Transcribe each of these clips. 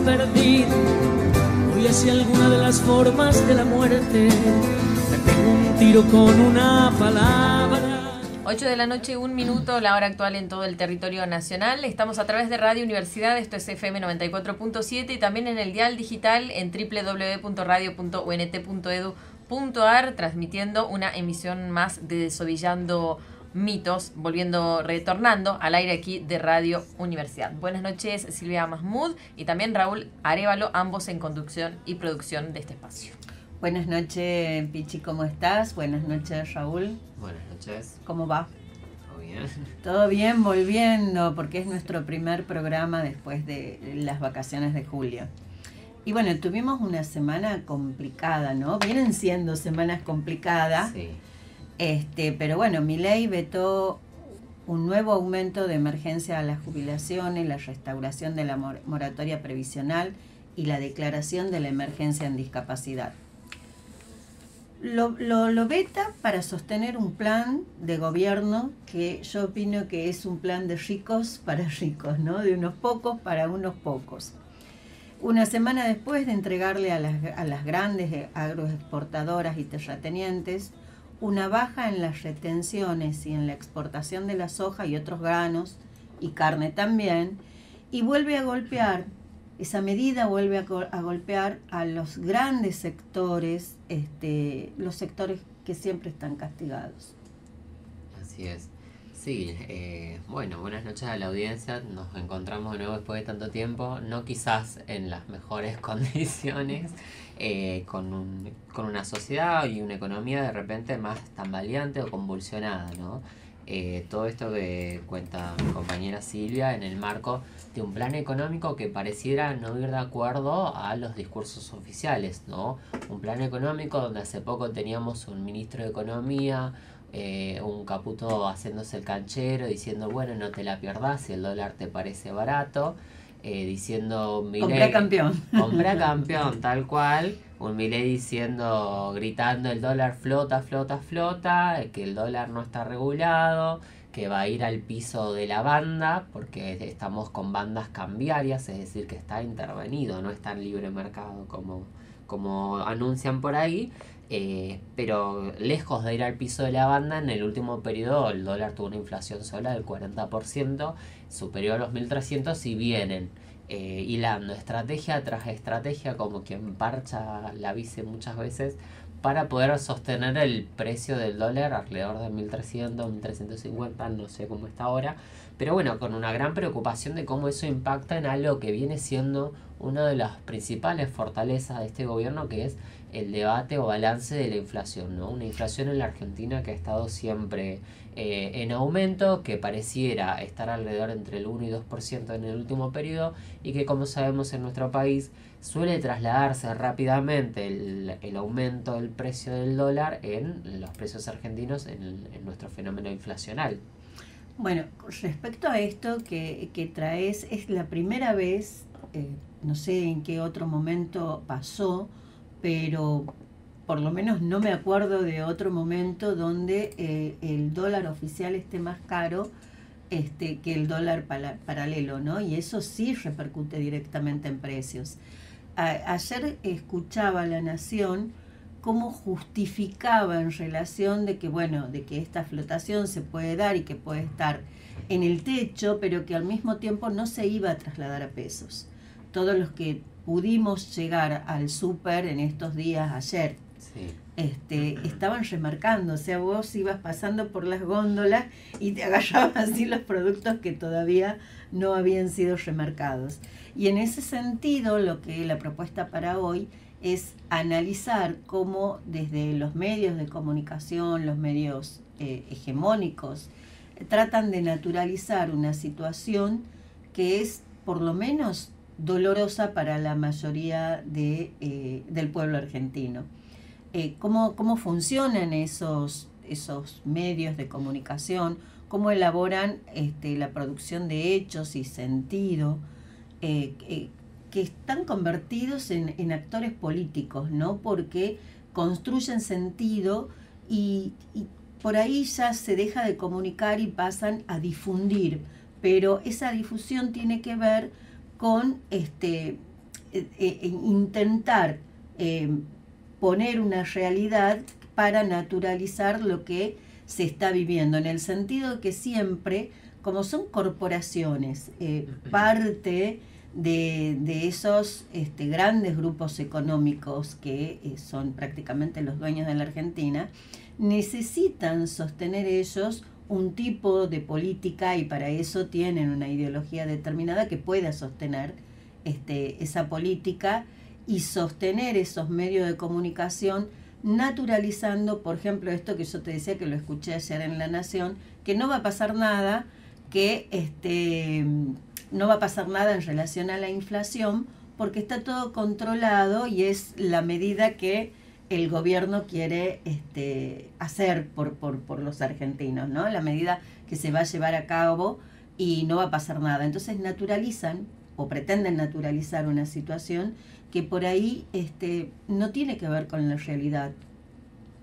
perdido. Hoy hacia alguna de las formas de la muerte me pego un tiro con una palabra. 8 de la noche, 1 minuto, la hora actual en todo el territorio nacional. Estamos a través de Radio Universidad, esto es FM 94.7 y también en el dial digital en www.radio.unt.edu.ar, transmitiendo una emisión más de Desovillando Mitos, retornando al aire aquí de Radio Universidad. Buenas noches, Silvia Mahmoud y también Raúl Arévalo, ambos en conducción y producción de este espacio. Buenas noches, Pichi, ¿cómo estás? Buenas noches, Raúl. Buenas noches. ¿Cómo va? ¿Todo bien? Todo bien, volviendo, porque es nuestro primer programa después de las vacaciones de julio. Y bueno, tuvimos una semana complicada, ¿no? Vienen siendo semanas complicadas. Sí. Pero bueno, Milei vetó un nuevo aumento de emergencia a las jubilaciones, la restauración de la moratoria previsional y la declaración de la emergencia en discapacidad. Lo veta para sostener un plan de gobierno que yo opino que es un plan de ricos para ricos, ¿no? De unos pocos para unos pocos. Una semana después de entregarle a las grandes agroexportadoras y terratenientes una baja en las retenciones y en la exportación de la soja y otros granos, y carne también, y vuelve a golpear, esa medida vuelve a golpear a los grandes sectores, los sectores que siempre están castigados. Así es. Sí, bueno, buenas noches a la audiencia. Nos encontramos de nuevo después de tanto tiempo, no quizás en las mejores condiciones, con una sociedad y una economía de repente más tambaleante o convulsionada, ¿no? Todo esto que cuenta mi compañera Silvia en el marco de un plan económico que pareciera no ir de acuerdo a los discursos oficiales, ¿no? Un plan económico donde hace poco teníamos un ministro de Economía, un Caputo haciéndose el canchero, diciendo, bueno, no te la pierdas si el dólar te parece barato, diciendo... Comprá campeón. Comprá campeón, tal cual. Un Milei diciendo, gritando, el dólar flota, flota, flota, que el dólar no está regulado, que va a ir al piso de la banda, porque estamos con bandas cambiarias, es decir, que está intervenido, no está en libre mercado como anuncian por ahí. Pero lejos de ir al piso de la banda, en el último periodo el dólar tuvo una inflación sola del 40%, superior a los 1.300, y vienen hilando estrategia tras estrategia como quien parcha la bici muchas veces para poder sostener el precio del dólar alrededor de 1.300, 1.350, no sé cómo está ahora, pero bueno, con una gran preocupación de cómo eso impacta en algo que viene siendo una de las principales fortalezas de este gobierno, que es el debate o balance de la inflación, ¿no? Una inflación en la Argentina que ha estado siempre en aumento, que pareciera estar alrededor entre el 1 y 2% en el último periodo, y que, como sabemos, en nuestro país suele trasladarse rápidamente el aumento del precio del dólar en los precios argentinos en nuestro fenómeno inflacional. Bueno, respecto a esto que traes, es la primera vez, no sé en qué otro momento pasó, pero por lo menos no me acuerdo de otro momento donde el dólar oficial esté más caro que el dólar paralelo, ¿no? Y eso sí repercute directamente en precios. Ayer escuchaba a La Nación cómo justificaba en relación de que, bueno, de que esta flotación se puede dar y que puede estar en el techo, pero que al mismo tiempo no se iba a trasladar a pesos. Todos los que pudimos llegar al súper en estos días ayer, sí, estaban remarcando, o sea, vos ibas pasando por las góndolas y te agarrabas así los productos que todavía no habían sido remarcados. Y en ese sentido, lo que la propuesta para hoy es analizar cómo desde los medios de comunicación, los medios hegemónicos, tratan de naturalizar una situación que es por lo menos dolorosa para la mayoría del pueblo argentino. ¿Cómo funcionan esos medios de comunicación? ¿Cómo elaboran la producción de hechos y sentido? Que están convertidos en actores políticos, ¿no? Porque construyen sentido y por ahí ya se deja de comunicar y pasan a difundir, pero esa difusión tiene que ver con intentar poner una realidad para naturalizar lo que se está viviendo, en el sentido que siempre, como son corporaciones, parte de esos grandes grupos económicos que son prácticamente los dueños de la Argentina, necesitan sostener ellos un tipo de política, y para eso tienen una ideología determinada que pueda sostener esa política y sostener esos medios de comunicación, naturalizando, por ejemplo, esto que yo te decía, que lo escuché ayer en La Nación, que no va a pasar nada, no va a pasar nada en relación a la inflación, porque está todo controlado y es la medida que el gobierno quiere hacer por los argentinos, ¿no? La medida que se va a llevar a cabo, y no va a pasar nada. Entonces naturalizan o pretenden naturalizar una situación que por ahí no tiene que ver con la realidad.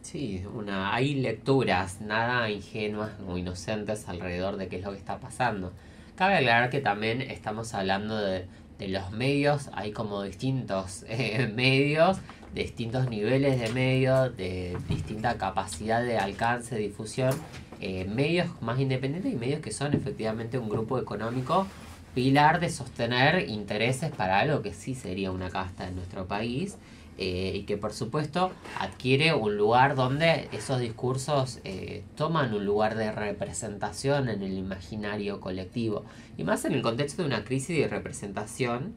Sí, hay lecturas nada ingenuas o inocentes alrededor de qué es lo que está pasando. Cabe aclarar que también estamos hablando de los medios, hay como distintos medios, de distintos niveles de medios, de distinta capacidad de alcance, de difusión, medios más independientes y medios que son efectivamente un grupo económico pilar de sostener intereses para algo que sí sería una casta en nuestro país, y que por supuesto adquiere un lugar donde esos discursos toman un lugar de representación en el imaginario colectivo, y más en el contexto de una crisis de representación.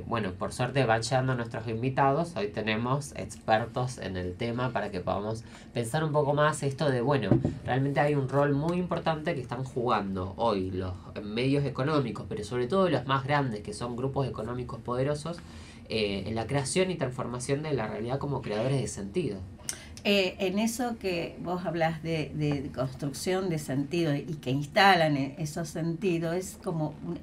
Bueno, por suerte van llegando nuestros invitados, hoy tenemos expertos en el tema para que podamos pensar un poco más esto de, bueno, realmente hay un rol muy importante que están jugando hoy los medios económicos, pero sobre todo los más grandes, que son grupos económicos poderosos, en la creación y transformación de la realidad como creadores de sentido. En eso que vos hablas de construcción de sentido y que instalan esos sentidos,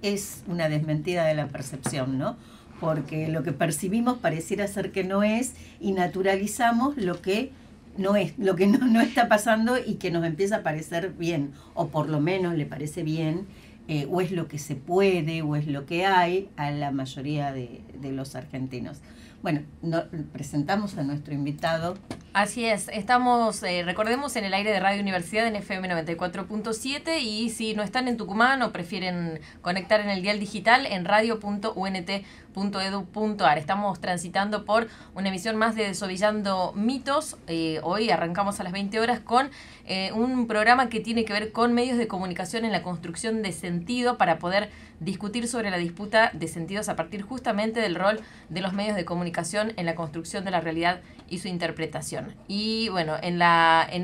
es una desmentida de la percepción, ¿no? Porque lo que percibimos pareciera ser que no es, y naturalizamos lo que no es, lo que no está pasando y que nos empieza a parecer bien, o por lo menos le parece bien, o es lo que se puede, o es lo que hay a la mayoría de los argentinos. Bueno, presentamos a nuestro invitado. Así es, estamos, recordemos, en el aire de Radio Universidad en FM 94.7, y si no están en Tucumán o prefieren conectar en el dial digital, en radio.unt.edu.ar. Estamos transitando por una emisión más de Desovillando Mitos. Hoy arrancamos a las 20 horas con un programa que tiene que ver con medios de comunicación en la construcción de sentido, para poder discutir sobre la disputa de sentidos a partir justamente del rol de los medios de comunicación en la construcción de la realidad y su interpretación. Y bueno, en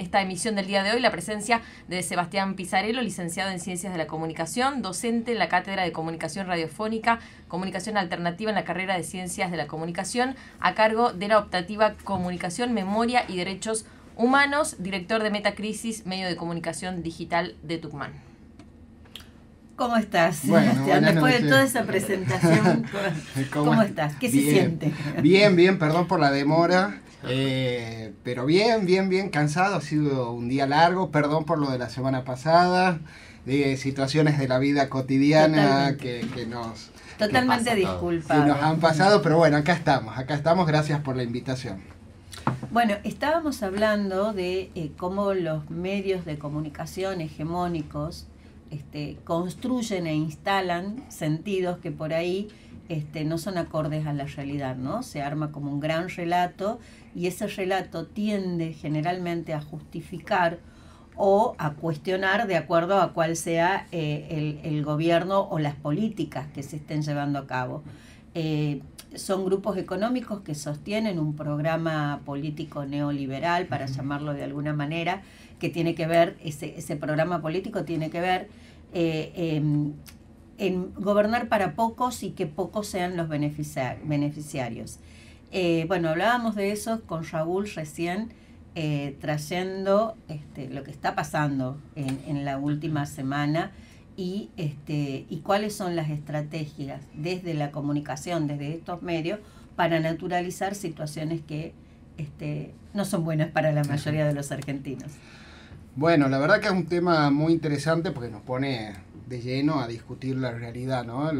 esta emisión del día de hoy, la presencia de Sebastián Pizarello, licenciado en Ciencias de la Comunicación, docente en la Cátedra de Comunicación Radiofónica, Comunicación Alternativa en la carrera de Ciencias de la Comunicación, a cargo de la optativa Comunicación, Memoria y Derechos Humanos, director de Metacrisis, medio de comunicación digital de Tucumán. ¿Cómo estás? Bueno, después de toda esa presentación, ¿cómo estás? ¿Qué se siente? Bien, perdón por la demora, pero bien, cansado, ha sido un día largo, perdón por lo de la semana pasada, de situaciones de la vida cotidiana que nos... Totalmente disculpados. Que nos han pasado, pero bueno, acá estamos, gracias por la invitación. Bueno, estábamos hablando de cómo los medios de comunicación hegemónicos construyen e instalan sentidos que por ahí no son acordes a la realidad, ¿no? Se arma como un gran relato, y ese relato tiende generalmente a justificar o a cuestionar de acuerdo a cuál sea el gobierno o las políticas que se estén llevando a cabo. Son grupos económicos que sostienen un programa político neoliberal, para llamarlo de alguna manera, que tiene que ver, ese programa político tiene que ver en gobernar para pocos y que pocos sean los beneficiarios. Bueno, hablábamos de eso con Raúl recién, trayendo lo que está pasando en la última semana, y cuáles son las estrategias desde la comunicación, desde estos medios, para naturalizar situaciones que no son buenas para la mayoría de los argentinos. Bueno, la verdad que es un tema muy interesante porque nos pone de lleno a discutir la realidad, ¿no?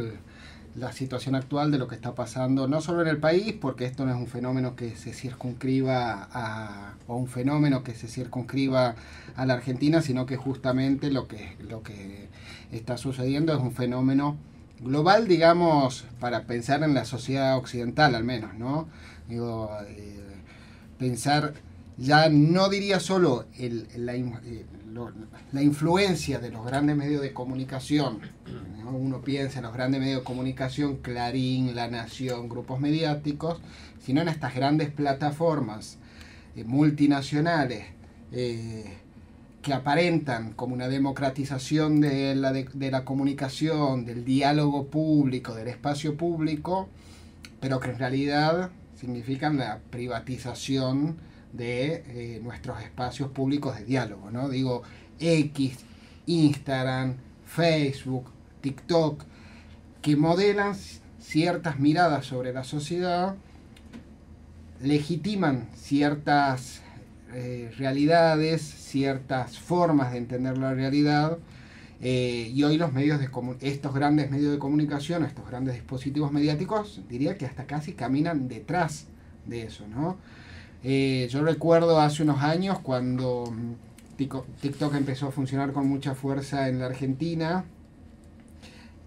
la situación actual de lo que está pasando, no solo en el país, porque esto no es un fenómeno que se circunscriba o un fenómeno que se circunscriba a la Argentina, sino que justamente lo que está sucediendo es un fenómeno global, digamos, para pensar en la sociedad occidental al menos, ¿no? Digo, pensar, ya no diría solo la influencia de los grandes medios de comunicación, ¿no? Uno piensa en los grandes medios de comunicación, Clarín, La Nación, grupos mediáticos, sino en estas grandes plataformas multinacionales que aparentan como una democratización de la comunicación, del diálogo público, del espacio público, pero que en realidad significan la privatización de nuestros espacios públicos de diálogo, ¿no? Digo, X, Instagram, Facebook, TikTok, que modelan ciertas miradas sobre la sociedad, legitiman ciertas realidades, ciertas formas de entender la realidad, y hoy estos grandes medios de comunicación, estos grandes dispositivos mediáticos, diría que hasta casi caminan detrás de eso, ¿no? Yo recuerdo hace unos años cuando TikTok empezó a funcionar con mucha fuerza en la Argentina,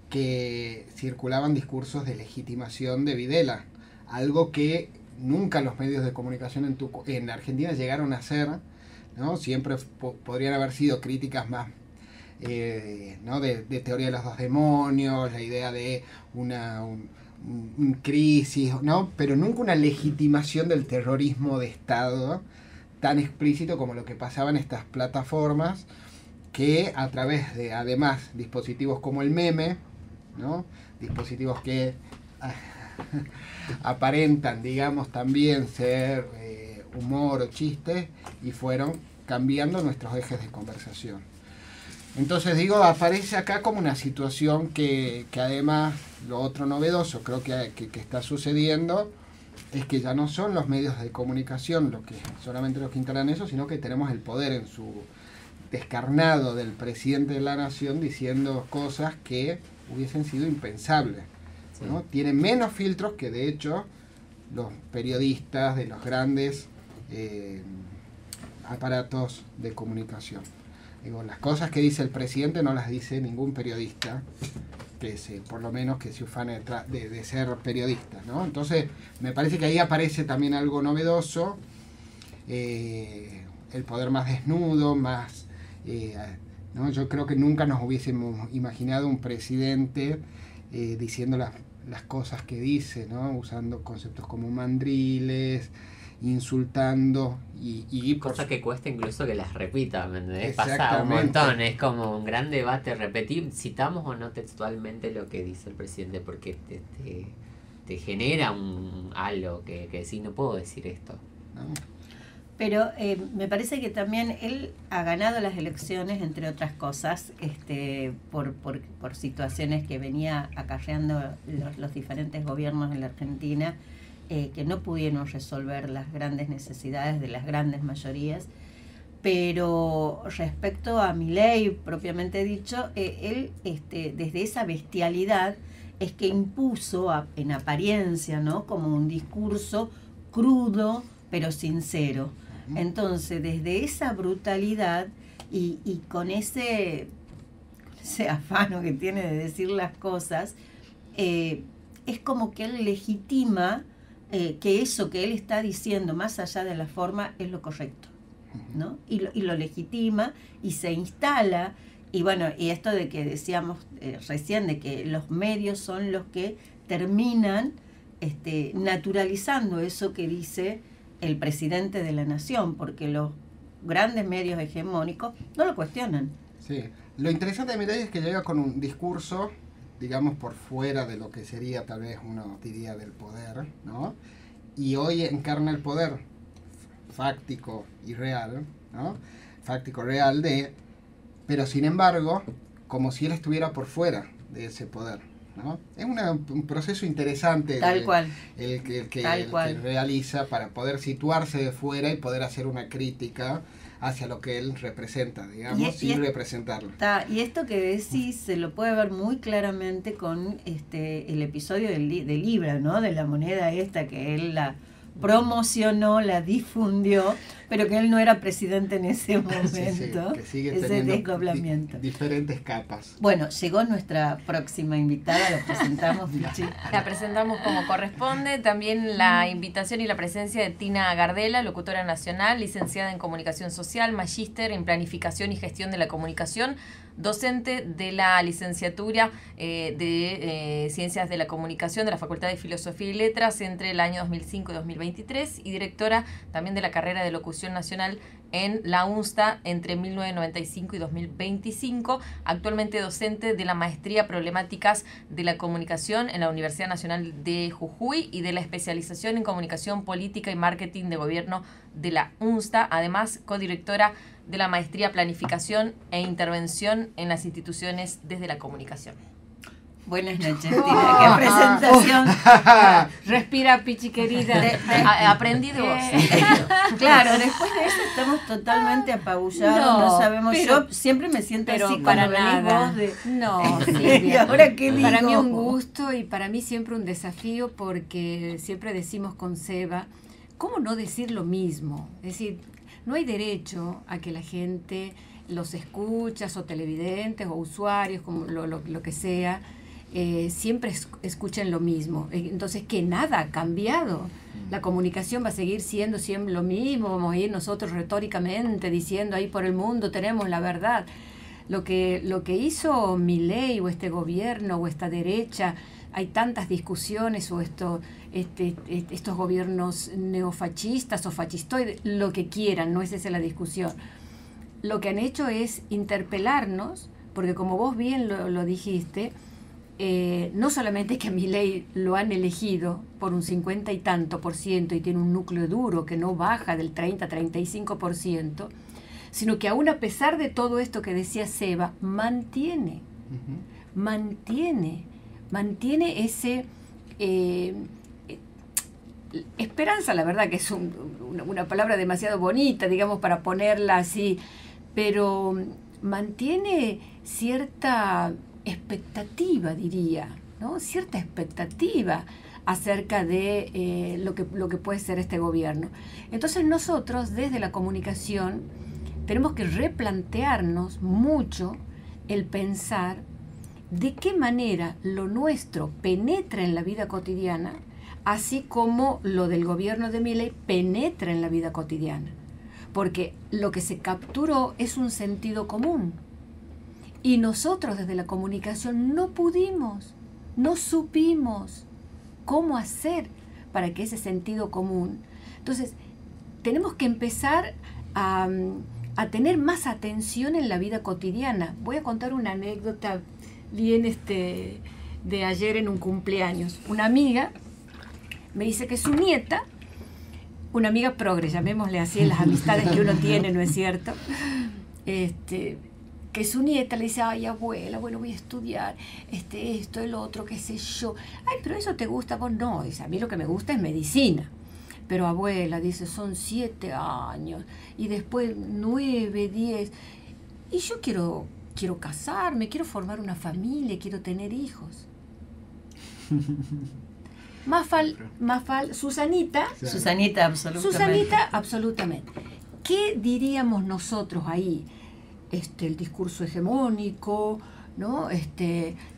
que circulaban discursos de legitimación de Videla, algo que nunca los medios de comunicación en la Argentina llegaron a hacer, ¿no? Siempre podrían haber sido críticas más ¿no? de teoría de los dos demonios, la idea de un crisis, ¿no? Pero nunca una legitimación del terrorismo de Estado tan explícito como lo que pasaba en estas plataformas, que a través de, además, dispositivos como el meme, ¿no? Dispositivos que aparentan, digamos, también ser humor o chiste, y fueron cambiando nuestros ejes de conversación. Entonces digo, aparece acá como una situación que además, lo otro novedoso creo que está sucediendo, es que ya no son los medios de comunicación solamente los que instalan eso, sino que tenemos el poder en su descarnado del presidente de la nación diciendo cosas que hubiesen sido impensables, ¿no? Sí. Tienen menos filtros que de hecho los periodistas de los grandes aparatos de comunicación. Digo, las cosas que dice el presidente no las dice ningún periodista por lo menos que se ufane de ser periodista, ¿no? Entonces me parece que ahí aparece también algo novedoso, el poder más desnudo, más ¿no? Yo creo que nunca nos hubiésemos imaginado un presidente diciendo las cosas que dice, ¿no? Usando conceptos como mandriles, insultando y cosa que cuesta incluso que las repita, ¿me entendés? Pasa un montón, es como un gran debate repetir, citamos o no textualmente lo que dice el presidente, porque te genera algo que decís, no puedo decir esto, ¿no? Pero me parece que también él ha ganado las elecciones, entre otras cosas, por situaciones que venía acarreando los diferentes gobiernos en la Argentina, que no pudieron resolver las grandes necesidades de las grandes mayorías. Pero respecto a Milei, propiamente dicho, él desde esa bestialidad es que impuso en apariencia, ¿no? Como un discurso crudo pero sincero. Entonces, desde esa brutalidad y con ese afano que tiene de decir las cosas, es como que él legitima que eso que él está diciendo, más allá de la forma, es lo correcto, ¿no? Y lo legitima y se instala. Y bueno, y esto de que decíamos recién, de que los medios son los que terminan naturalizando eso que dice el presidente de la nación, porque los grandes medios hegemónicos no lo cuestionan. Sí, lo interesante de Milei es que llega con un discurso, digamos, por fuera de lo que sería tal vez uno diría del poder, ¿no? Y hoy encarna el poder fáctico y real, ¿no? Fáctico, real pero sin embargo, como si él estuviera por fuera de ese poder, ¿no? Es un proceso interesante tal cual. El que realiza para poder situarse de fuera y poder hacer una crítica hacia lo que él representa, digamos, sin representarlo. Y esto que decís se lo puede ver muy claramente con el episodio del Libra, ¿no? De la moneda esta que él la promocionó, la difundió, pero que él no era presidente en ese momento. Que sigue ese teniendo desdoblamiento. Diferentes capas. Bueno, llegó nuestra próxima invitada, la presentamos, Pichi. La presentamos como corresponde. También la invitación y la presencia de Tina Gardela, locutora nacional, licenciada en Comunicación Social, magíster en Planificación y Gestión de la Comunicación, docente de la licenciatura de Ciencias de la Comunicación de la Facultad de Filosofía y Letras entre el año 2005 y 2023 y directora también de la carrera de Locución Nacional en la UNSTA entre 1995 y 2025, actualmente docente de la Maestría Problemáticas de la Comunicación en la Universidad Nacional de Jujuy y de la especialización en Comunicación Política y Marketing de Gobierno de la UNSTA, además codirectora de la Maestría Planificación e Intervención en las Instituciones desde la Comunicación. Buenas noches, Tina. ¡Qué presentación! Respira, Pichi querida. Aprendí de vos. Claro, después de eso estamos totalmente apabullados, no sabemos. Yo siempre me siento así para cuando nada. venís vos No, ¿Y Silvia. ahora qué digo? Para mí un gusto y para mí siempre un desafío porque siempre decimos con Seba, ¿cómo no decir lo mismo? Es decir, no hay derecho a que la gente, los escuchas o televidentes o usuarios, como lo que sea, siempre escuchen lo mismo. Entonces, que nada ha cambiado. La comunicación va a seguir siendo siempre lo mismo, vamos a ir nosotros retóricamente diciendo ahí por el mundo tenemos la verdad. Lo que hizo Milei o este gobierno o esta derecha, hay tantas discusiones o estos gobiernos neofascistas o fascistoides, lo que quieran, no es esa la discusión. Lo que han hecho es interpelarnos, porque como vos bien lo dijiste, no solamente que a Milei lo han elegido por un 50 y tanto % y tiene un núcleo duro que no baja del 30-35%, sino que aún a pesar de todo esto que decía Seba, mantiene ese esperanza, la verdad que es una palabra demasiado bonita, digamos, para ponerla así, pero mantiene cierta expectativa, diría, ¿no? Cierta expectativa acerca de lo que puede ser este gobierno. Entonces nosotros, desde la comunicación, tenemos que replantearnos mucho el pensar de qué manera lo nuestro penetra en la vida cotidiana, así como lo del gobierno de Milei penetra en la vida cotidiana. Porque lo que se capturó es un sentido común. Y nosotros desde la comunicación no pudimos, no supimos cómo hacer para que ese sentido común. Entonces, tenemos que empezar a tener más atención en la vida cotidiana. Voy a contar una anécdota bien de ayer en un cumpleaños. Una amiga me dice que su nieta, una amiga progre, llamémosle así, en las amistades que uno tiene, ¿no es cierto? Que su nieta le dice, ay, abuela, bueno, voy a estudiar esto, el otro, qué sé yo. Ay, pero eso te gusta, vos no. Dice, a mí lo que me gusta es medicina. Pero abuela, dice, son 7 años, y después 9, 10. Y yo quiero casarme, quiero formar una familia, quiero tener hijos. Susanita, absolutamente. ¿Qué diríamos nosotros ahí? El discurso hegemónico, ¿no?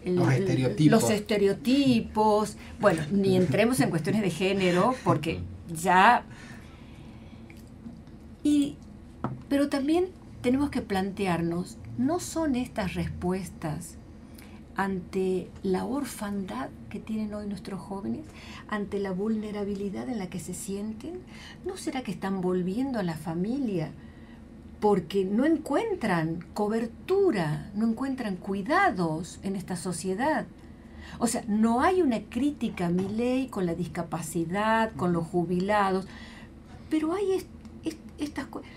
Los estereotipos. Bueno, ni entremos en cuestiones de género, porque ya... Pero también tenemos que plantearnos, ¿no son estas respuestas ante la orfandad que tienen hoy nuestros jóvenes, ante la vulnerabilidad en la que se sienten? ¿No será que están volviendo a la familia porque no encuentran cobertura, no encuentran cuidados en esta sociedad? O sea, no hay una crítica a Milei con la discapacidad, con los jubilados, pero hay estas cosas.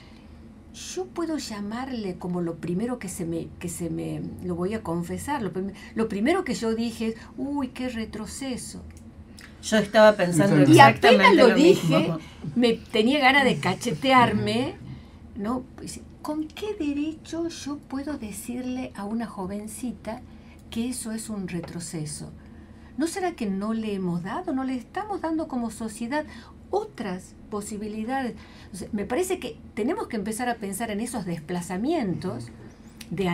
Yo puedo llamarle como lo primero que se me lo voy a confesar, lo primero que yo dije es, uy, qué retroceso. Yo estaba pensando y exactamente apenas lo lo dije, mismo. me tenía ganas de cachetearme, ¿no? ¿Con qué derecho yo puedo decirle a una jovencita que eso es un retroceso? ¿No será que no le hemos dado, no le estamos dando como sociedad otras posibilidades? O sea, me parece que tenemos que empezar a pensar en esos desplazamientos de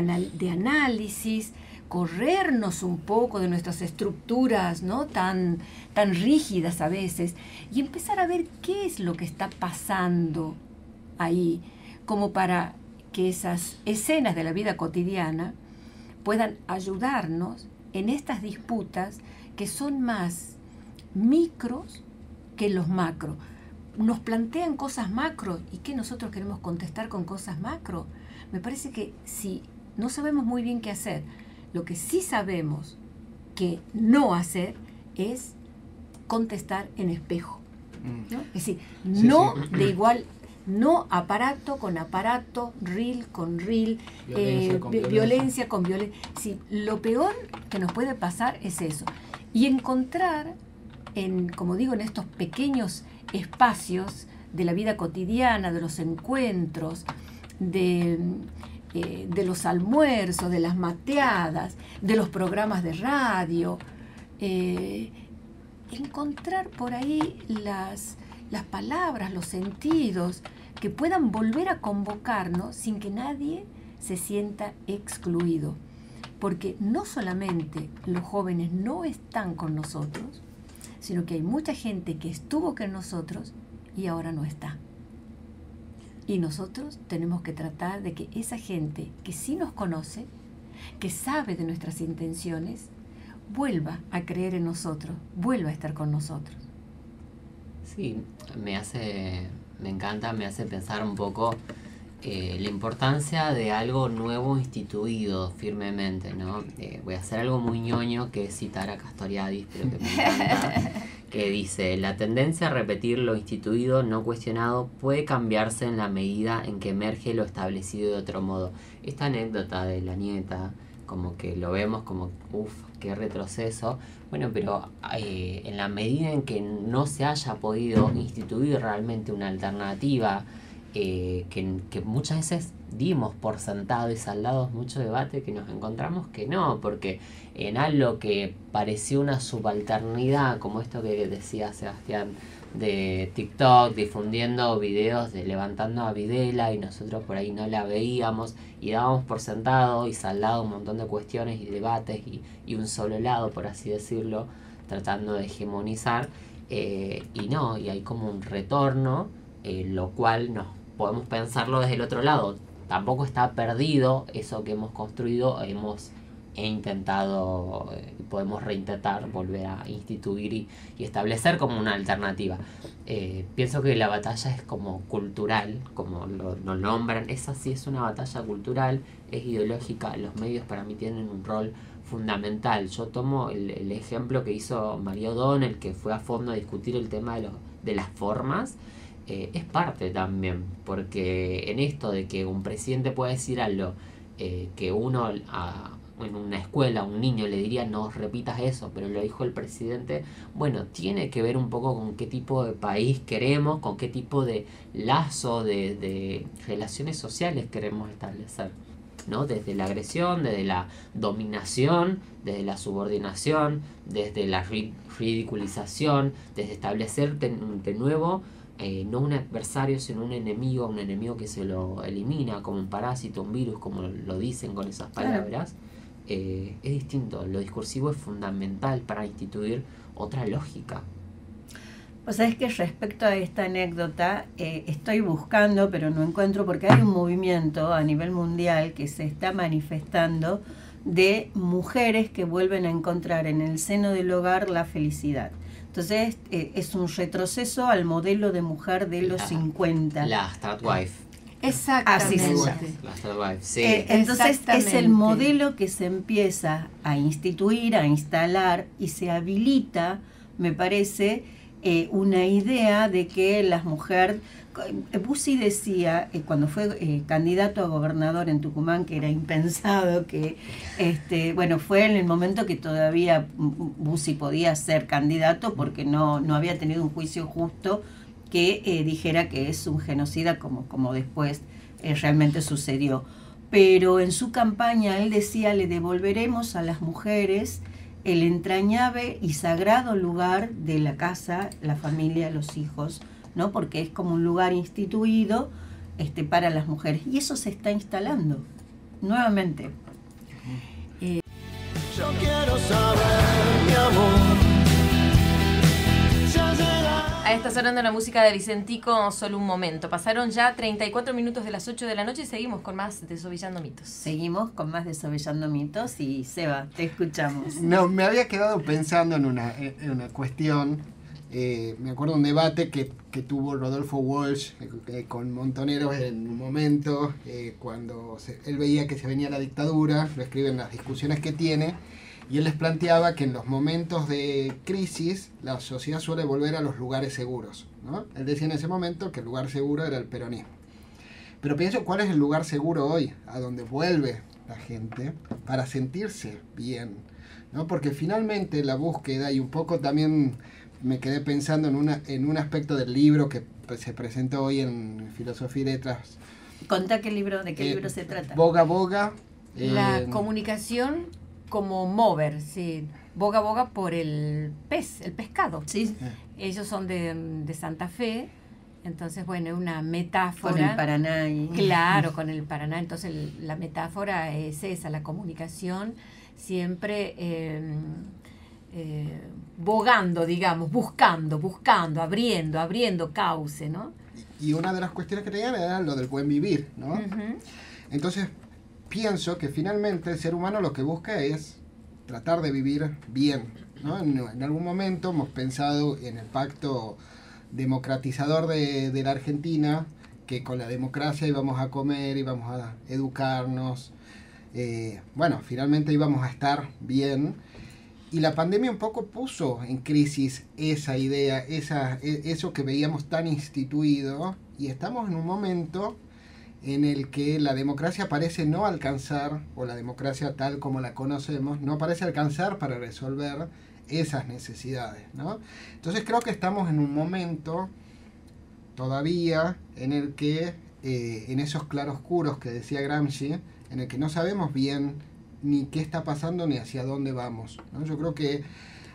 análisis, corrernos un poco de nuestras estructuras, ¿no? tan rígidas a veces, y empezar a ver qué es lo que está pasando ahí, como para que esas escenas de la vida cotidiana puedan ayudarnos en estas disputas que son más micros que los macro. Nos plantean cosas macro y que nosotros queremos contestar con cosas macro. Me parece que si no sabemos muy bien qué hacer, lo que sí sabemos que no hacer es contestar en espejo, ¿no? Es decir, no de igual, no aparato con aparato, reel con reel, violencia con violencia. Sí, lo peor que nos puede pasar es eso. Y encontrar, como digo, en estos pequeños espacios de la vida cotidiana, de los encuentros, de los almuerzos, de las mateadas, de los programas de radio, encontrar por ahí las palabras, los sentidos que puedan volver a convocarnos sin que nadie se sienta excluido. Porque no solamente los jóvenes no están con nosotros, sino que hay mucha gente que estuvo con nosotros y ahora no está. Y nosotros tenemos que tratar de que esa gente que sí nos conoce, que sabe de nuestras intenciones, vuelva a creer en nosotros, vuelva a estar con nosotros. Sí, me encanta, me hace pensar un poco la importancia de algo nuevo instituido firmemente, ¿no? Voy a hacer algo muy ñoño, que es citar a Castoriadis, pero que me encanta, que dice: la tendencia a repetir lo instituido no cuestionado puede cambiarse en la medida en que emerge lo establecido de otro modo. Esta anécdota de la nieta, como que lo vemos como, uff, qué retroceso. Bueno, pero en la medida en que no se haya podido instituir realmente una alternativa, que muchas veces dimos por sentado y saldados mucho debate, que nos encontramos que no, porque en algo que pareció una subalternidad, como esto que decía Sebastián de TikTok, difundiendo videos de levantando a Videla, y nosotros por ahí no la veíamos y dábamos por sentado y saldado un montón de cuestiones y debates y un solo lado, por así decirlo, tratando de hegemonizar, y hay como un retorno, lo cual nos podemos pensarlo desde el otro lado. Tampoco está perdido eso que hemos construido, hemos intentado, podemos reintentar volver a instituir y establecer como una alternativa. Pienso que la batalla es como cultural, como lo nombran, esa sí es una batalla cultural, es ideológica. Los medios para mí tienen un rol fundamental. Yo tomo el ejemplo que hizo María O'Donnell, que fue a fondo a discutir el tema de las formas. Es parte también, porque en esto de que un presidente puede decir algo que uno en una escuela a un niño le diría no repitas eso, pero lo dijo el presidente, bueno, tiene que ver un poco con qué tipo de país queremos, con qué tipo de lazo de relaciones sociales queremos establecer, ¿no? Desde la agresión, desde la dominación, desde la subordinación, desde la ridiculización, desde establecer de nuevo no un adversario, sino un enemigo que se lo elimina como un parásito, un virus, como lo dicen con esas palabras. Es distinto. Lo discursivo es fundamental para instituir otra lógica. O sea, es que respecto a esta anécdota, estoy buscando, pero no encuentro, porque hay un movimiento a nivel mundial que se está manifestando de mujeres que vuelven a encontrar en el seno del hogar la felicidad. Entonces, es un retroceso al modelo de mujer de los 50. La Stratwife. Exactamente. Así se llama. La Stratwife, sí. Entonces, es el modelo que se empieza a instituir, a instalar, y se habilita, me parece, una idea de que las mujeres... Bussi decía, cuando fue candidato a gobernador en Tucumán, que era impensado, que fue en el momento que todavía Bussi podía ser candidato, porque no había tenido un juicio justo que dijera que es un genocida, como después realmente sucedió. Pero en su campaña él decía, le devolveremos a las mujeres el entrañable y sagrado lugar de la casa, la familia, los hijos, ¿no? Porque es como un lugar instituido para las mujeres. Y eso se está instalando nuevamente. Yo quiero saber, mi amor. A esta sonando la música de Vicentico, Solo un momento. Pasaron ya 34 minutos de las 8 de la noche y seguimos con más Desovillando Mitos. Seguimos con más Desovillando Mitos y Seba, te escuchamos. No, me había quedado pensando en una cuestión. Me acuerdo de un debate que tuvo Rodolfo Walsh con Montoneros en un momento, cuando él veía que se venía la dictadura, lo escribe en las discusiones que tiene, y él les planteaba que en los momentos de crisis la sociedad suele volver a los lugares seguros, ¿no? Él decía en ese momento que el lugar seguro era el peronismo. Pero pienso, ¿cuál es el lugar seguro hoy? A donde vuelve la gente para sentirse bien, ¿no? Porque finalmente la búsqueda, y un poco también me quedé pensando en un aspecto del libro que se presentó hoy en Filosofía y Letras. Contá de qué libro se trata. Boga Boga. La comunicación como mover, sí. Boga Boga por el pescado. Sí. Ellos son de Santa Fe, entonces, bueno, es una metáfora. Con el Paraná. Claro, con el Paraná. Entonces, la metáfora es esa, la comunicación siempre bogando, digamos, buscando, abriendo cauce, ¿no? Y una de las cuestiones que tenían era lo del buen vivir, ¿no? Uh-huh. Entonces, pienso que finalmente el ser humano lo que busca es tratar de vivir bien, ¿no? En algún momento hemos pensado en el pacto democratizador de la Argentina, que con la democracia íbamos a comer, íbamos a educarnos, bueno, finalmente íbamos a estar bien, y la pandemia un poco puso en crisis esa idea, eso que veíamos tan instituido, y estamos en un momento en el que la democracia parece no alcanzar, o la democracia tal como la conocemos, no parece alcanzar para resolver esas necesidades, ¿no? Entonces creo que estamos en un momento todavía en el que, en esos claroscuros que decía Gramsci, en el que no sabemos bien ni qué está pasando ni hacia dónde vamos, ¿no? Yo creo que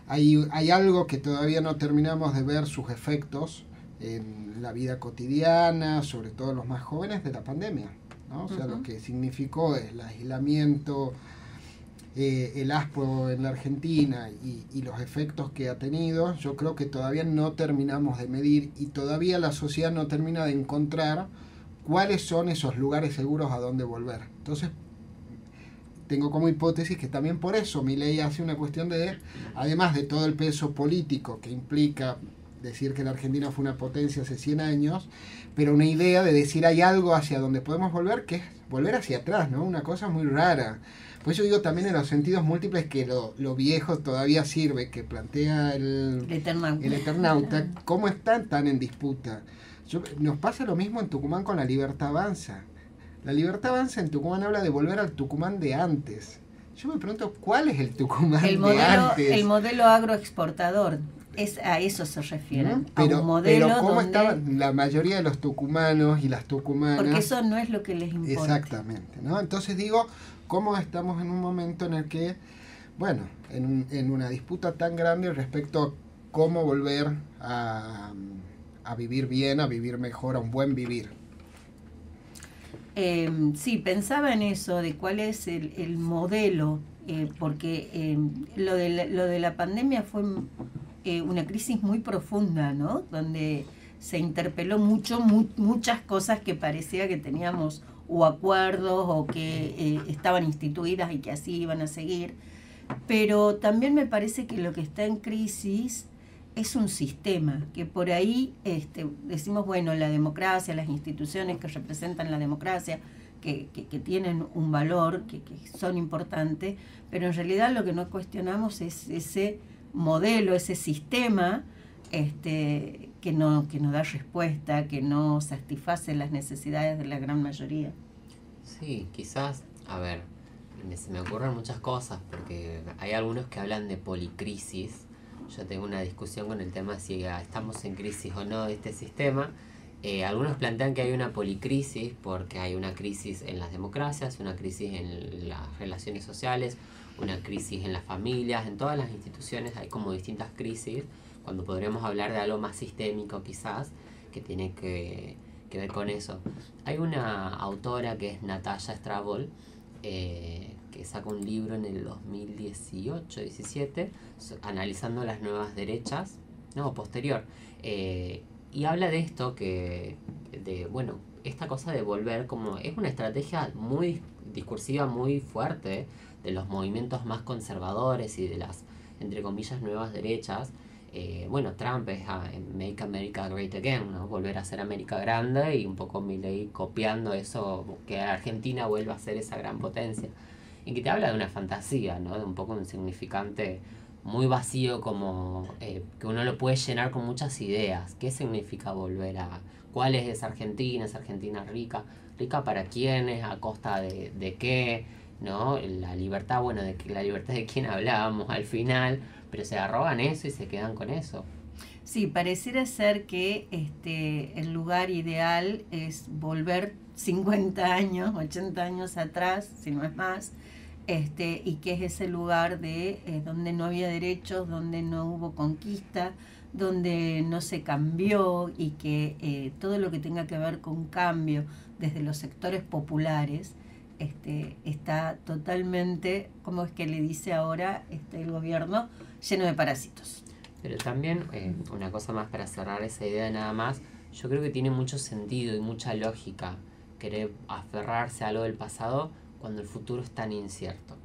hay algo que todavía no terminamos de ver sus efectos en la vida cotidiana, sobre todo los más jóvenes, de la pandemia, ¿no? O sea, lo que significó el aislamiento, el ASPO en la Argentina y los efectos que ha tenido, yo creo que todavía no terminamos de medir, y todavía la sociedad no termina de encontrar cuáles son esos lugares seguros a donde volver. Entonces, tengo como hipótesis que también por eso Milei hace una cuestión de, además de todo el peso político que implica decir que la Argentina fue una potencia hace 100 años, pero una idea de decir hay algo hacia donde podemos volver, que es volver hacia atrás, ¿no? Una cosa muy rara. Por eso digo también en los sentidos múltiples que lo viejo todavía sirve, que plantea el Eternauta, cómo están tan en disputa. Nos pasa lo mismo en Tucumán con la Libertad Avanza. La Libertad Avanza en Tucumán habla de volver al Tucumán de antes. Yo me pregunto, ¿cuál es el Tucumán de antes? El modelo agroexportador. A eso se refieren. Pero, a un modelo pero ¿cómo donde... estaban la mayoría de los tucumanos y las tucumanas? Porque eso no es lo que les importa. Exactamente, ¿no? Entonces digo, ¿cómo estamos en un momento en el que, bueno, en una disputa tan grande respecto a cómo volver a vivir bien, a vivir mejor, a un buen vivir? Sí, pensaba en eso, de cuál es el modelo, porque lo de la pandemia fue una crisis muy profunda, ¿no? Donde se interpeló muchas cosas que parecía que teníamos o acuerdos o que estaban instituidas y que así iban a seguir. Pero también me parece que lo que está en crisis es un sistema, que por ahí decimos, bueno, la democracia, las instituciones que representan la democracia, que tienen un valor, que son importantes, pero en realidad lo que no cuestionamos es ese modelo, ese sistema que no da respuesta, que no satisface las necesidades de la gran mayoría. Sí, quizás, a ver, se me ocurren muchas cosas, porque hay algunos que hablan de policrisis. Yo tengo una discusión con el tema si estamos en crisis o no de este sistema, Algunos plantean que hay una policrisis porque hay una crisis en las democracias, una crisis en las relaciones sociales, una crisis en las familias, en todas las instituciones hay como distintas crisis, cuando podríamos hablar de algo más sistémico quizás, que tiene que ver con eso. Hay una autora que es Natalia Strabol, que saca un libro en el 2018-17 analizando las nuevas derechas, posterior, y habla de esto esta cosa de volver, como es una estrategia muy discursiva, muy fuerte de los movimientos más conservadores y de las, entre comillas, nuevas derechas. Trump es Make America Great Again, ¿no? Volver a hacer América grande, y un poco Milei copiando eso, que Argentina vuelva a ser esa gran potencia. Y que te habla de una fantasía, ¿no? De un poco un significante muy vacío, como que uno lo puede llenar con muchas ideas. ¿Qué significa volver a...? ¿Cuál es esa Argentina? ¿Es Argentina rica? ¿Rica para quiénes? ¿A costa de qué? ¿No? La libertad, la libertad de quién hablábamos al final, pero se arrogan eso y se quedan con eso. Sí, pareciera ser que el lugar ideal es volver 50 años, 80 años atrás, si no es más, y que es ese lugar de donde no había derechos, donde no hubo conquista, donde no se cambió, y que todo lo que tenga que ver con cambio desde los sectores populares está totalmente, como es que le dice ahora el gobierno, lleno de parásitos. Pero también, una cosa más para cerrar esa idea nada más, yo creo que tiene mucho sentido y mucha lógica querer aferrarse a algo del pasado cuando el futuro es tan incierto.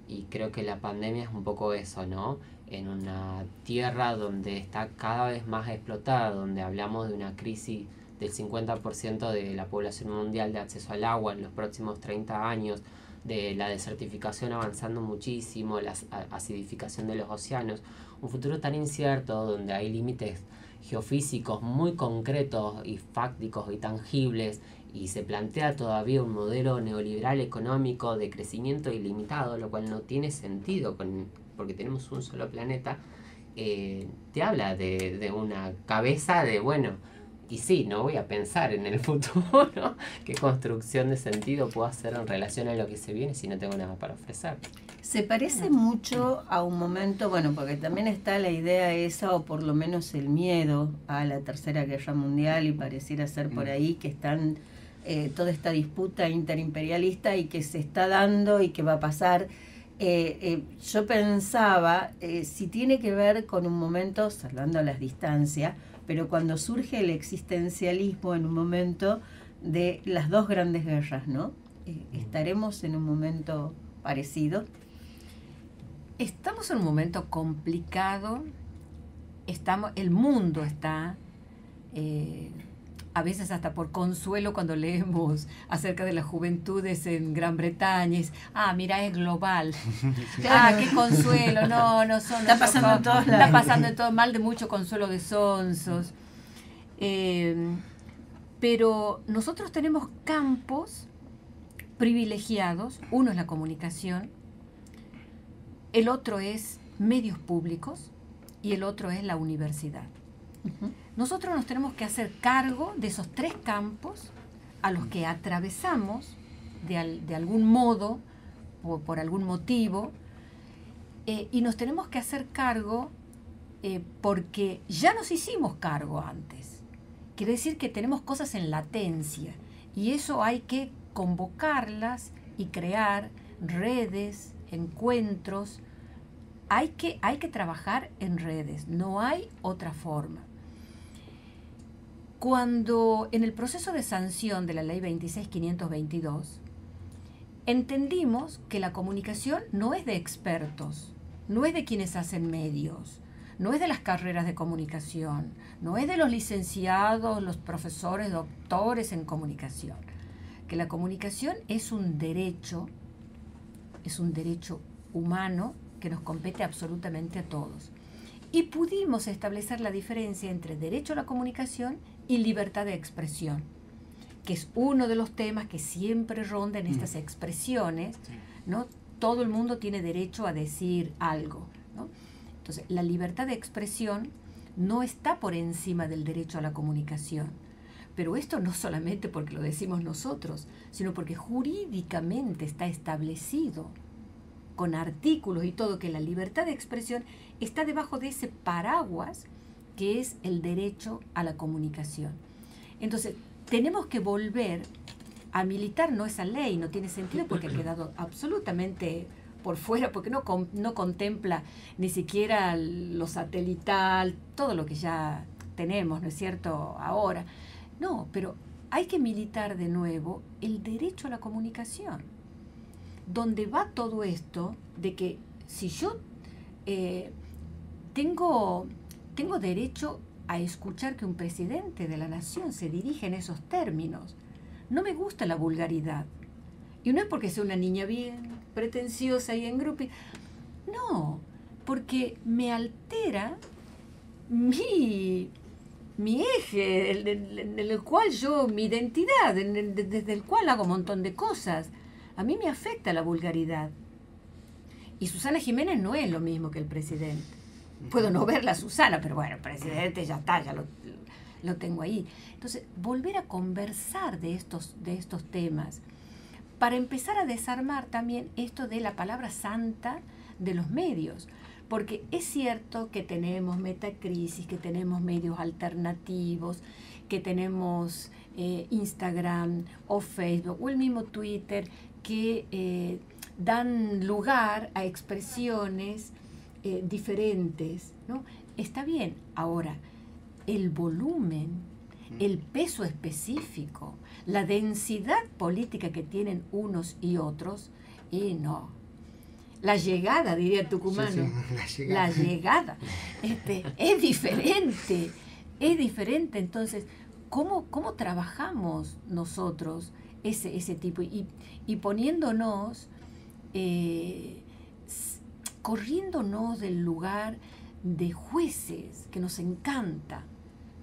Y creo que la pandemia es un poco eso, ¿no? En una tierra donde está cada vez más explotada, donde hablamos de una crisis del 50% de la población mundial de acceso al agua en los próximos 30 años, de la desertificación avanzando muchísimo, la acidificación de los océanos, un futuro tan incierto donde hay límites geofísicos muy concretos y fácticos y tangibles, y se plantea todavía un modelo neoliberal económico de crecimiento ilimitado, lo cual no tiene sentido porque tenemos un solo planeta. Te habla de una cabeza de, y sí, no voy a pensar en el futuro, qué construcción de sentido puedo hacer en relación a lo que se viene si no tengo nada para ofrecer. Se parece mucho a un momento, porque también está la idea esa, o por lo menos el miedo a la Tercera Guerra Mundial, y pareciera ser por ahí que están toda esta disputa interimperialista y que se está dando y que va a pasar. Yo pensaba, si tiene que ver con un momento, salvando las distancias, pero cuando surge el existencialismo en un momento de las dos grandes guerras, ¿no? ¿Estaremos en un momento parecido? Estamos en un momento complicado, el mundo está, a veces hasta por consuelo cuando leemos acerca de las juventudes en Gran Bretaña, mira, es global. Qué consuelo, no son... Está pasando en todos lados. Está pasando en todo mal, de mucho consuelo de sonsos. Pero nosotros tenemos campos privilegiados. Uno es la comunicación, el otro es medios públicos y el otro es la universidad. Uh-huh. Nosotros nos tenemos que hacer cargo de esos tres campos a los que atravesamos de algún modo o por algún motivo, y nos tenemos que hacer cargo porque ya nos hicimos cargo antes. Quiere decir que tenemos cosas en latencia, y eso hay que convocarlas y crear redes, encuentros. Hay que trabajar en redes, no hay otra forma. Cuando en el proceso de sanción de la ley 26.522 entendimos que la comunicación no es de expertos, no es de quienes hacen medios, no es de las carreras de comunicación, no es de los licenciados, los profesores, doctores en comunicación, que la comunicación es un derecho humano que nos compete absolutamente a todos. Y pudimos establecer la diferencia entre derecho a la comunicación y libertad de expresión, que es uno de los temas que siempre ronda en estas expresiones, ¿no? Todo el mundo tiene derecho a decir algo, ¿no? Entonces, la libertad de expresión no está por encima del derecho a la comunicación, Pero esto no solamente porque lo decimos nosotros, sino porque jurídicamente está establecido con artículos y todo, que la libertad de expresión está debajo de ese paraguas que es el derecho a la comunicación. Entonces, tenemos que volver a militar, no esa ley, no tiene sentido porque ha quedado absolutamente por fuera, porque no contempla ni siquiera lo satelital, todo lo que ya tenemos, ¿no es cierto?, ahora. No, pero hay que militar de nuevo el derecho a la comunicación, donde va todo esto de que si yo tengo derecho a escuchar que un presidente de la nación se dirige en esos términos. No me gusta la vulgaridad. Y no es porque sea una niña bien pretenciosa y en grupo. No, porque me altera mi eje, en el cual mi identidad, desde el cual hago un montón de cosas. A mí me afecta la vulgaridad. Y Susana Jiménez no es lo mismo que el presidente. Puedo no verla a Susana, pero bueno, el presidente ya está, ya lo tengo ahí. Entonces, volver a conversar de estos temas, para empezar a desarmar también esto de la palabra santa de los medios. Porque es cierto que tenemos Metacrisis, que tenemos medios alternativos, que tenemos Instagram o Facebook o el mismo Twitter, que dan lugar a expresiones diferentes, ¿no? Está bien. Ahora, el volumen, el peso específico, la densidad política que tienen unos y otros, y no. La llegada, diría el tucumano, la llegada es diferente, Entonces, ¿cómo trabajamos nosotros ese tipo? Y poniéndonos, corriéndonos del lugar de jueces, que nos encanta.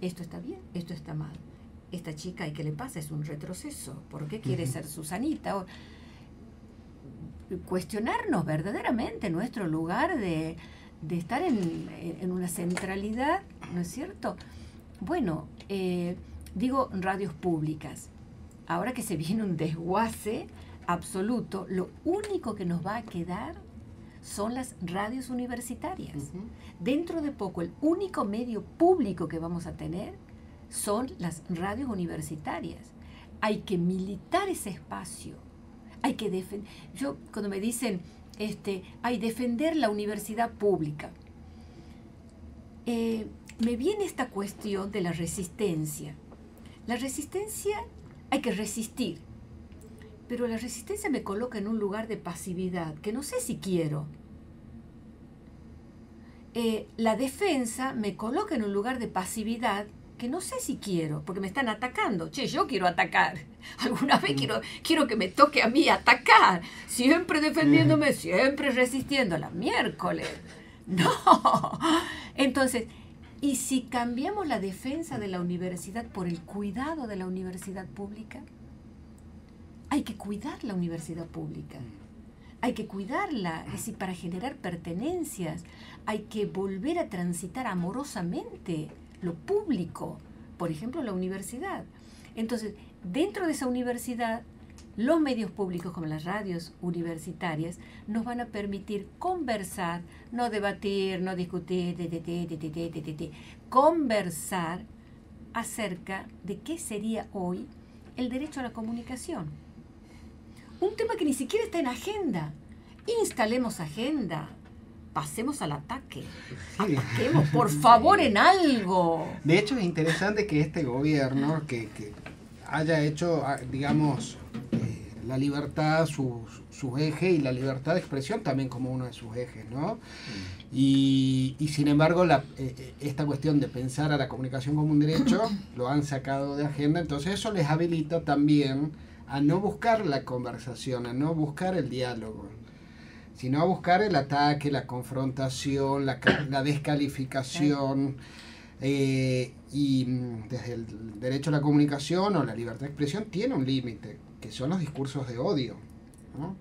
Esto está bien, esto está mal. Esta chica, ¿y qué le pasa? Es un retroceso. ¿Por qué quiere ser Susanita? Cuestionarnos verdaderamente nuestro lugar de estar en una centralidad, ¿no es cierto? Bueno, digo radios públicas. Ahora que se viene un desguace absoluto, lo único que nos va a quedar son las radios universitarias. Dentro de poco, el único medio público que vamos a tener son las radios universitarias. Hay que militar ese espacio. Hay que defender. Yo, cuando me dicen, hay defender la universidad pública, me viene esta cuestión de la resistencia. La resistencia, hay que resistir, pero la resistencia me coloca en un lugar de pasividad, que no sé si quiero. La defensa me coloca en un lugar de pasividad que no sé si quiero, porque me están atacando. Che, yo quiero atacar. Alguna vez quiero que me toque a mí atacar. Siempre defendiéndome, siempre resistiendo. La miércoles. No. Entonces, ¿y si cambiamos la defensa de la universidad por el cuidado de la universidad pública? Hay que cuidar la universidad pública. Hay que cuidarla, es decir, para generar pertenencias. Hay que volver a transitar amorosamente lo público, por ejemplo, la universidad. Entonces, dentro de esa universidad, los medios públicos como las radios universitarias nos van a permitir conversar, no debatir, no discutir, conversar acerca de qué sería hoy el derecho a la comunicación. Un tema que ni siquiera está en agenda. Instalemos agenda. Pasemos al ataque. Ataquemos, por favor, en algo. De hecho, es interesante que este gobierno que haya hecho, digamos, la libertad su eje y la libertad de expresión también como uno de sus ejes, ¿no? Y sin embargo, esta cuestión de pensar a la comunicación como un derecho lo han sacado de agenda. Entonces eso les habilita también a no buscar la conversación, a no buscar el diálogo, sino a buscar el ataque, la confrontación, la descalificación. Y desde el derecho a la comunicación o la libertad de expresión tiene un límite, que son los discursos de odio, ¿no?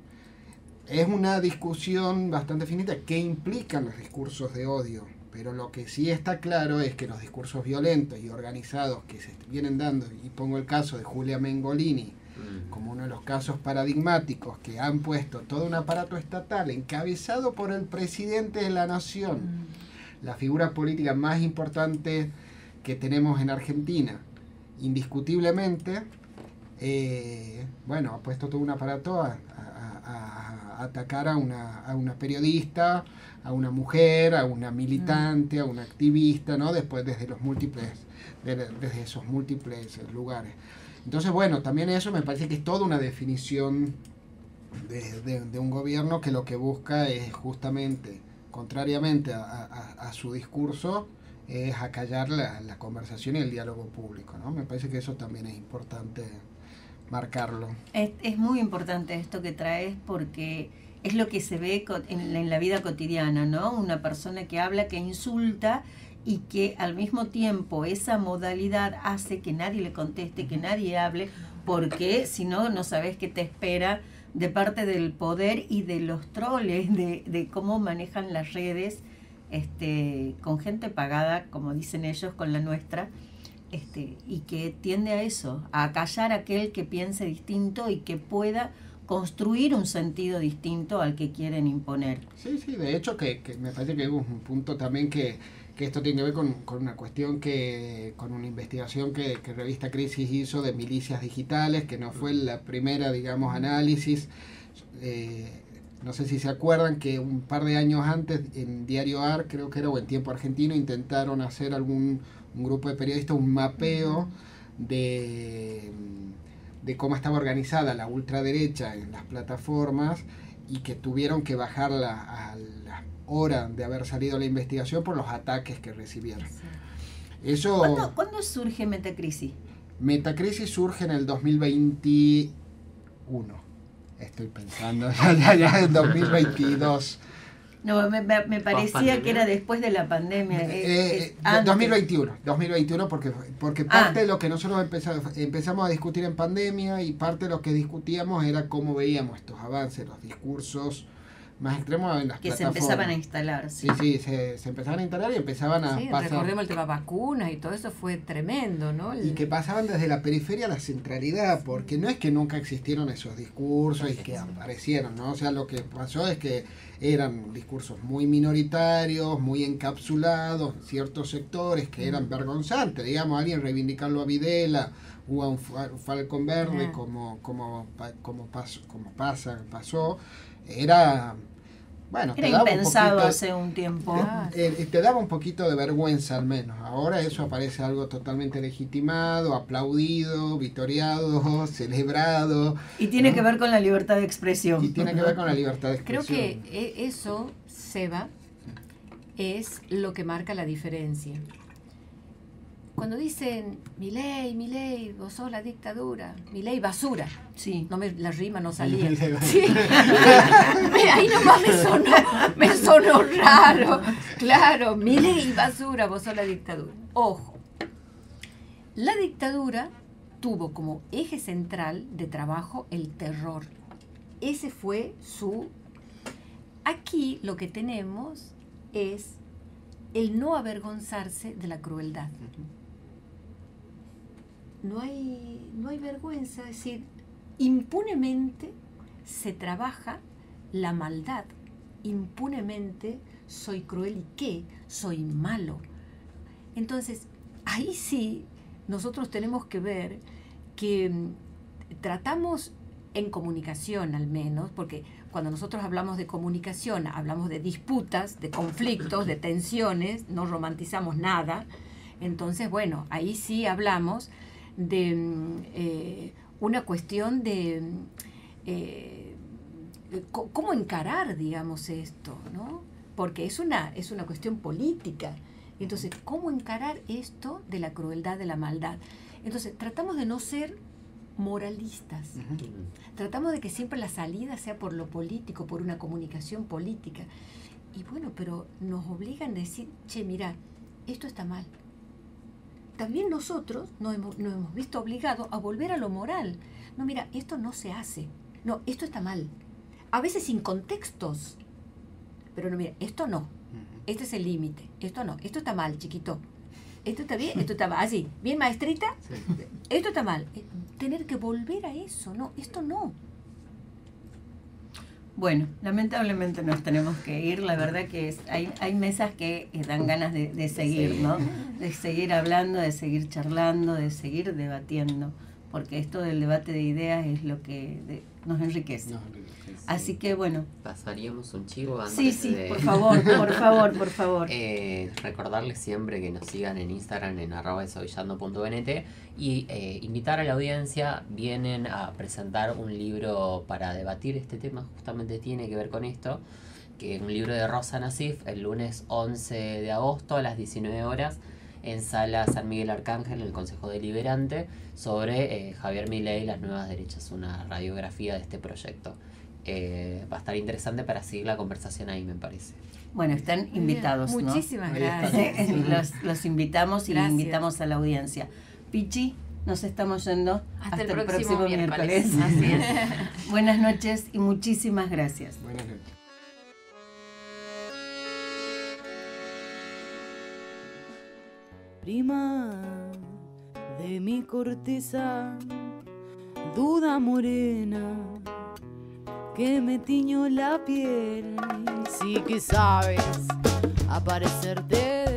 Es una discusión bastante finita. ¿Qué implican los discursos de odio? pero lo que sí está claro es que los discursos violentos y organizados que se vienen dando, y pongo el caso de Julia Mengolini como uno de los casos paradigmáticos, que han puesto todo un aparato estatal encabezado por el presidente de la nación, la figura política más importante que tenemos en Argentina, indiscutiblemente, bueno, ha puesto todo un aparato a atacar a una periodista, a una mujer, a una militante, a una activista, ¿no? Después desde esos múltiples lugares. Entonces, bueno, también eso me parece que es toda una definición de un gobierno que lo que busca es justamente, contrariamente a su discurso, es acallar la conversación y el diálogo público, ¿no? Me parece que eso también es importante marcarlo. Es muy importante esto que traes, porque es lo que se ve en la vida cotidiana, ¿no? Una persona que habla, que insulta, y que al mismo tiempo esa modalidad hace que nadie le conteste, que nadie hable, porque si no, no sabes qué te espera de parte del poder y de los troles, de cómo manejan las redes, con gente pagada, como dicen ellos, con la nuestra, y que tiende a eso, a acallar a aquel que piense distinto y que pueda construir un sentido distinto al que quieren imponer. Sí, de hecho que me parece que es un punto también que esto tiene que ver con una cuestión con una investigación que Revista Crisis hizo de milicias digitales, que no fue la primera, digamos, análisis. No sé si se acuerdan que un par de años antes en Diario AR, creo que era, o en Tiempo Argentino, intentaron hacer un grupo de periodistas un mapeo de cómo estaba organizada la ultraderecha en las plataformas, y que tuvieron que bajarla a la hora de haber salido la investigación por los ataques que recibieron. Sí. Eso. ¿Cuándo surge Metacrisis? Metacrisis surge en el 2021. Estoy pensando, ya en 2022. No, me parecía que era después de la pandemia. 2021, porque parte de lo que nosotros empezamos a discutir en pandemia, y parte de lo que discutíamos era cómo veíamos estos avances, los discursos más extremos en las que plataformas. Se empezaban a instalar. Sí, se empezaban a instalar y empezaban a pasar. Recordemos el tema vacunas y todo eso fue tremendo, ¿no? Y que pasaban desde la periferia a la centralidad, porque no es que nunca existieron esos discursos y que aparecieron, ¿no? O sea, lo que pasó es que eran discursos muy minoritarios, muy encapsulados, ciertos sectores que eran vergonzantes, digamos, alguien reivindicarlo a Videla o a un Falcón Verde, como pasó, era... Bueno, era impensado hace un tiempo. Te daba un poquito de vergüenza, al menos. Ahora eso aparece algo totalmente legitimado, aplaudido, vitoriado, celebrado. Y tiene que ver con la libertad de expresión. Creo que eso, Seba, es lo que marca la diferencia. Cuando dicen, Milei, vos sos la dictadura, Milei basura. Sí. No la rima no salía. Sí. Ahí nomás me sonó raro. Claro, Milei basura, vos sos la dictadura. Ojo, la dictadura tuvo como eje central de trabajo el terror. Ese fue su... Aquí lo que tenemos es el no avergonzarse de la crueldad. No hay vergüenza, es decir, impunemente se trabaja la maldad, impunemente soy cruel y ¿qué? Soy malo. Entonces, ahí sí nosotros tenemos que ver que tratamos en comunicación al menos, porque cuando nosotros hablamos de comunicación, hablamos de disputas, de conflictos, de tensiones, no romantizamos nada. Entonces, bueno, ahí sí hablamos de una cuestión de cómo encarar, digamos, esto, ¿no? Porque es una cuestión política. Entonces, ¿cómo encarar esto de la crueldad, de la maldad? Entonces, tratamos de no ser moralistas. Tratamos de que siempre la salida sea por lo político, por una comunicación política. Y bueno, pero nos obligan a decir, che, mira, esto está mal. También nosotros nos hemos visto obligados a volver a lo moral. No, mira, esto no se hace. No, esto está mal. A veces sin contextos. Pero no, mira, esto no. este es el límite, esto no, esto está mal, chiquito. Esto está bien, esto está mal. Así, bien maestrita, esto está mal. Tener que volver a eso, no, esto no. Bueno, lamentablemente nos tenemos que ir. La verdad que hay mesas que dan ganas de seguir, ¿no? De seguir hablando, de seguir charlando, de seguir debatiendo. Porque esto del debate de ideas es lo que nos enriquece. Así que bueno. Pasaríamos un chivo antes Sí, por favor. Recordarles siempre que nos sigan en Instagram en @desovillando.nt y invitar a la audiencia. Vienen a presentar un libro para debatir este tema, justamente tiene que ver con esto, que es un libro de Rosa Nassif, el lunes 11 de agosto a las 19 horas en Sala San Miguel Arcángel, en el Consejo Deliberante, sobre Javier Milei y las nuevas derechas, una radiografía de este proyecto. Va a estar interesante para seguir la conversación ahí, me parece. Bueno, están invitados, ¿no? Muchísimas gracias. Los invitamos y Gracias. le invitamos a la audiencia. Pichi, nos estamos yendo hasta el próximo miércoles. Así es. Buenas noches y muchísimas gracias. Buenas noches. Prima de mi corteza, duda morena que me tiñó la piel. Sí que sabes aparecerte